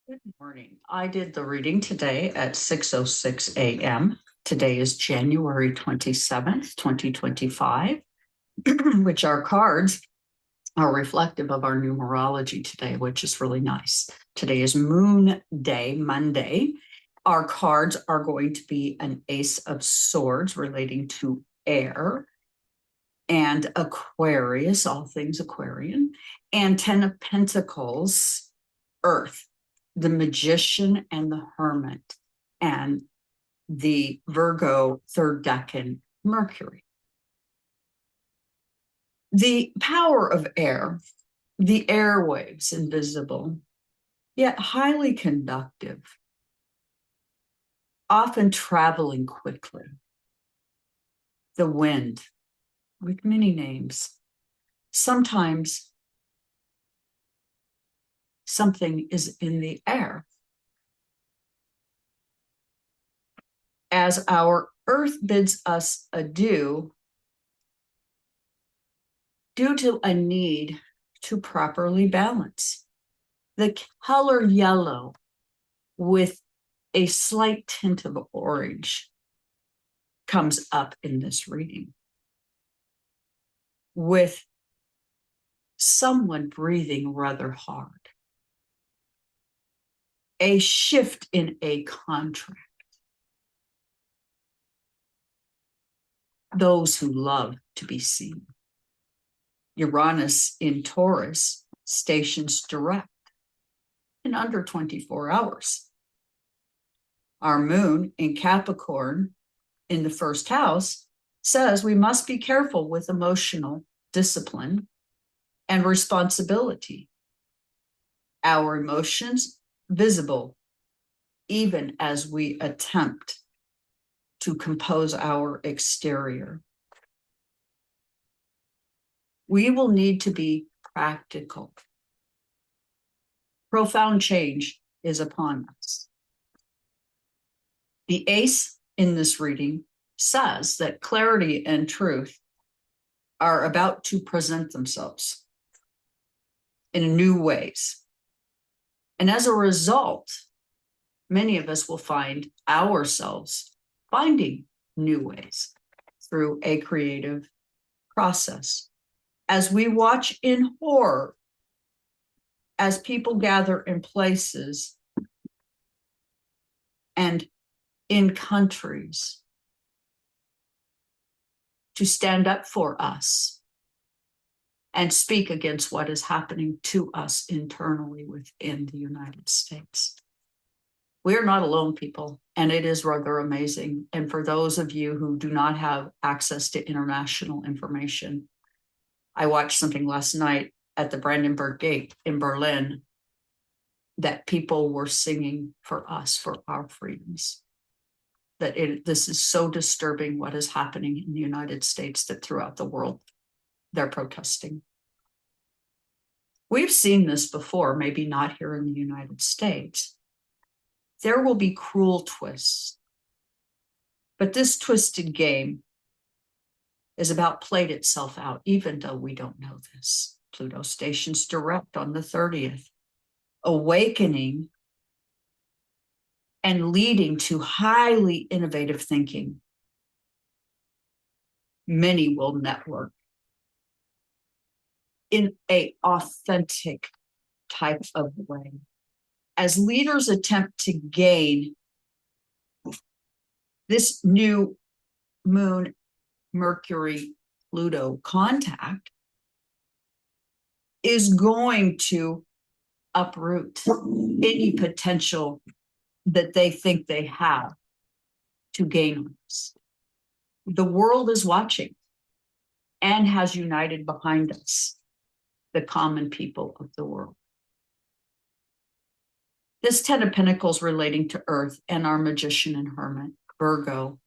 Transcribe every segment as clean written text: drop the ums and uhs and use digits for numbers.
Good morning. I did the reading today at 6:06 a.m. Today is January 27th, 2025, which our cards are reflective of our numerology today, which is really nice. Today is Moon Day, Monday. Our cards are going to be an Ace of Swords relating to air and Aquarius, all things Aquarian, and 10 of Pentacles, Earth, the Magician and the Hermit, and the Virgo third decan, Mercury. The power of air, the airwaves, invisible, yet highly conductive, often traveling quickly. The wind, with many names. Sometimes something is in the air. As our earth bids us adieu, due to a need to properly balance. The color yellow with a slight tint of orange comes up in this reading, with someone breathing rather hard. A shift in a contract. Those who love to be seen. Uranus in Taurus stations direct in under 24 hours. Our moon in Capricorn in the first house says we must be careful with emotional discipline and responsibility. Our emotions visible even as we attempt to compose our exterior. We will need to be practical. Profound change is upon us. The ace in this reading says that clarity and truth are about to present themselves in new ways. And as a result, many of us will find ourselves finding new ways through a creative process. As we watch in horror, as people gather in places and in countries to stand up for us and speak against what is happening to us internally within the United States. We are not alone, people, and it is rather amazing. And for those of you who do not have access to international information, I watched something last night at the Brandenburg Gate in Berlin that people were singing for us, for our freedoms. This is so disturbing what is happening in the United States that throughout the world they're protesting. We've seen this before, maybe not here in the United States. There will be cruel twists, but this twisted game is about played itself out, even though we don't know this. Pluto stations direct on the 30th, awakening and leading to highly innovative thinking. Many will network in an authentic type of way. As leaders attempt to gain this new moon, Mercury, Pluto contact, is going to uproot any potential that they think they have to gain on this. The world is watching and has united behind us, the common people of the world. This 10 of Pentacles relating to Earth and our Magician and Hermit, Virgo,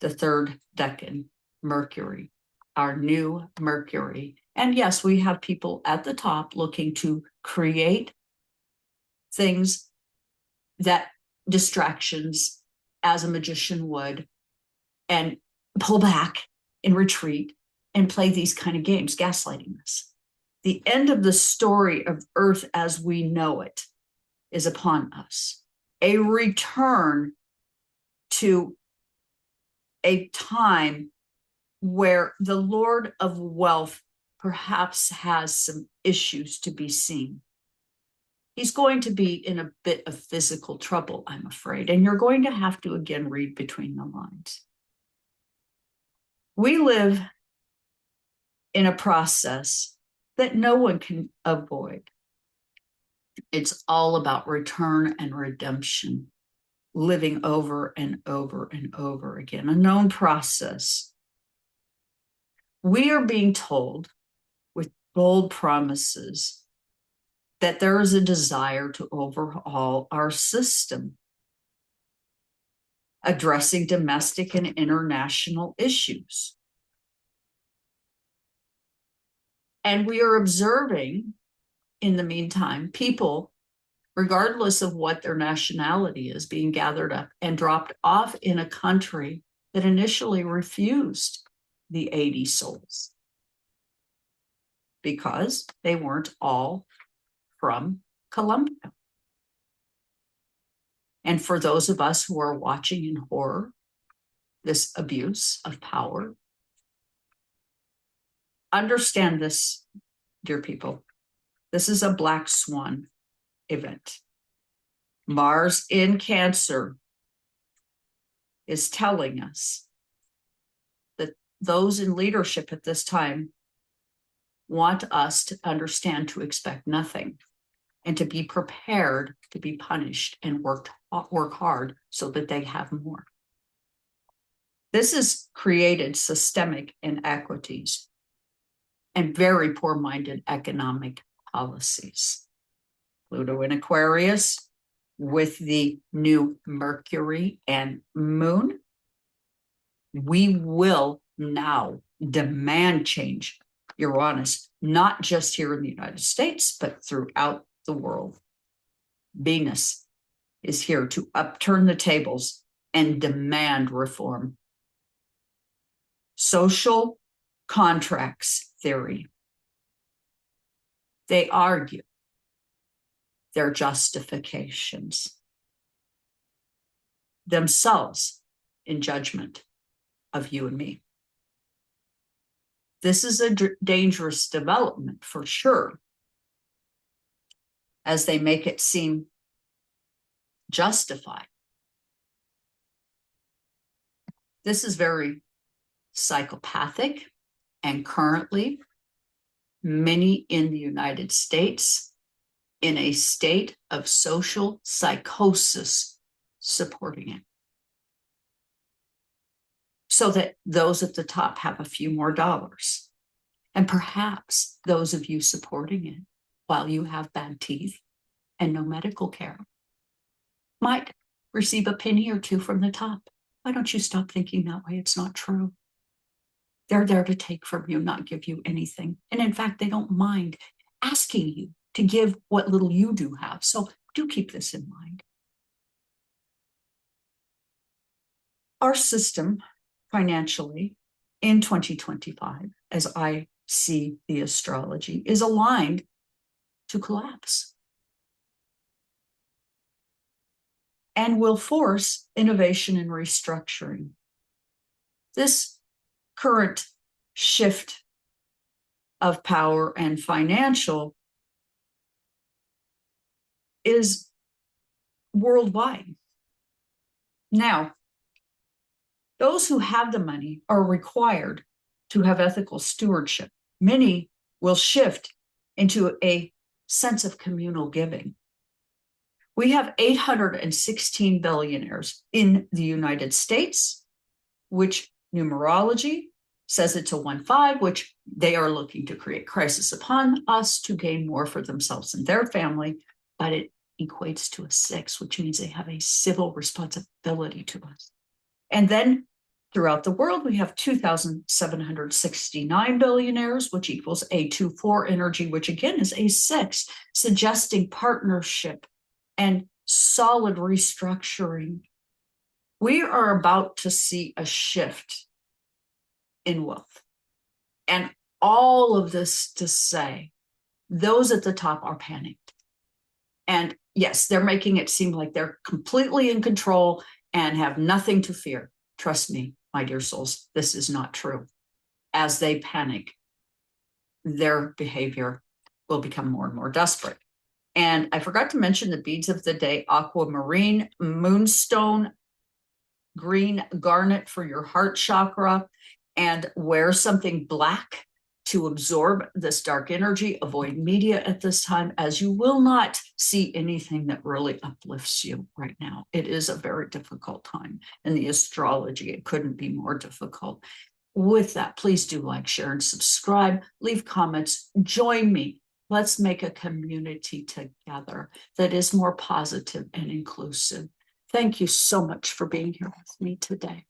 the third decan, Mercury, our new Mercury. And yes, we have people at the top looking to create things that distractions as a magician would, and pull back and retreat and play these kind of games, gaslighting us. The end of the story of Earth as we know it is upon us. A return to a time where the Lord of Wealth perhaps has some issues to be seen. He's going to be in a bit of physical trouble, I'm afraid, and you're going to have to again read between the lines. We live in a process that no one can avoid. It's all about return and redemption, living over and over and over again, a known process. We are being told with bold promises that there is a desire to overhaul our system, addressing domestic and international issues. And we are observing, in the meantime, people, regardless of what their nationality is, being gathered up and dropped off in a country that initially refused the 80 souls because they weren't all from Colombia. And for those of us who are watching in horror this abuse of power, understand this, dear people. This is a black swan event. Mars in Cancer is telling us that those in leadership at this time want us to understand to expect nothing and to be prepared to be punished and work hard so that they have more. This has created systemic inequities and very poor-minded economic policies. Pluto in Aquarius with the new Mercury and Moon. We will now demand change. Uranus, not just here in the United States, but throughout the world. Venus is here to upturn the tables and demand reform. Social contracts theory. They argue their justifications themselves in judgment of you and me. This is a dangerous development for sure, as they make it seem justified. This is very psychopathic, and currently many in the United States in a state of social psychosis supporting it, so that those at the top have a few more dollars. And perhaps those of you supporting it, while you have bad teeth and no medical care, might receive a penny or two from the top. Why don't you stop thinking that way? It's not true. They're there to take from you, not give you anything. And in fact, they don't mind asking you to give what little you do have. So do keep this in mind. Our system financially in 2025, as I see the astrology, is aligned to collapse and will force innovation and restructuring. This current shift of power and financial is worldwide. Now, those who have the money are required to have ethical stewardship. Many will shift into a sense of communal giving. We have 816 billionaires in the United States, which numerology says it's a 1-5, which they are looking to create crisis upon us to gain more for themselves and their family, but it equates to a 6, which means they have a civil responsibility to us. And then throughout the world, we have 2,769 billionaires, which equals a 2-4 energy, which again is a 6, suggesting partnership and solid restructuring. We are about to see a shift in wealth. And all of this to say, those at the top are panicked. And yes, they're making it seem like they're completely in control and have nothing to fear. Trust me, my dear souls, this is not true. As they panic, their behavior will become more and more desperate. And I forgot to mention the beads of the day: aquamarine, moonstone, green garnet for your heart chakra, and wear something black to absorb this dark energy. Avoid media at this time, as you will not see anything that really uplifts you right now. It is a very difficult time in the astrology. It couldn't be more difficult. With that, please do like, share, and subscribe. Leave comments. Join me. Let's make a community together that is more positive and inclusive. Thank you so much for being here with me today.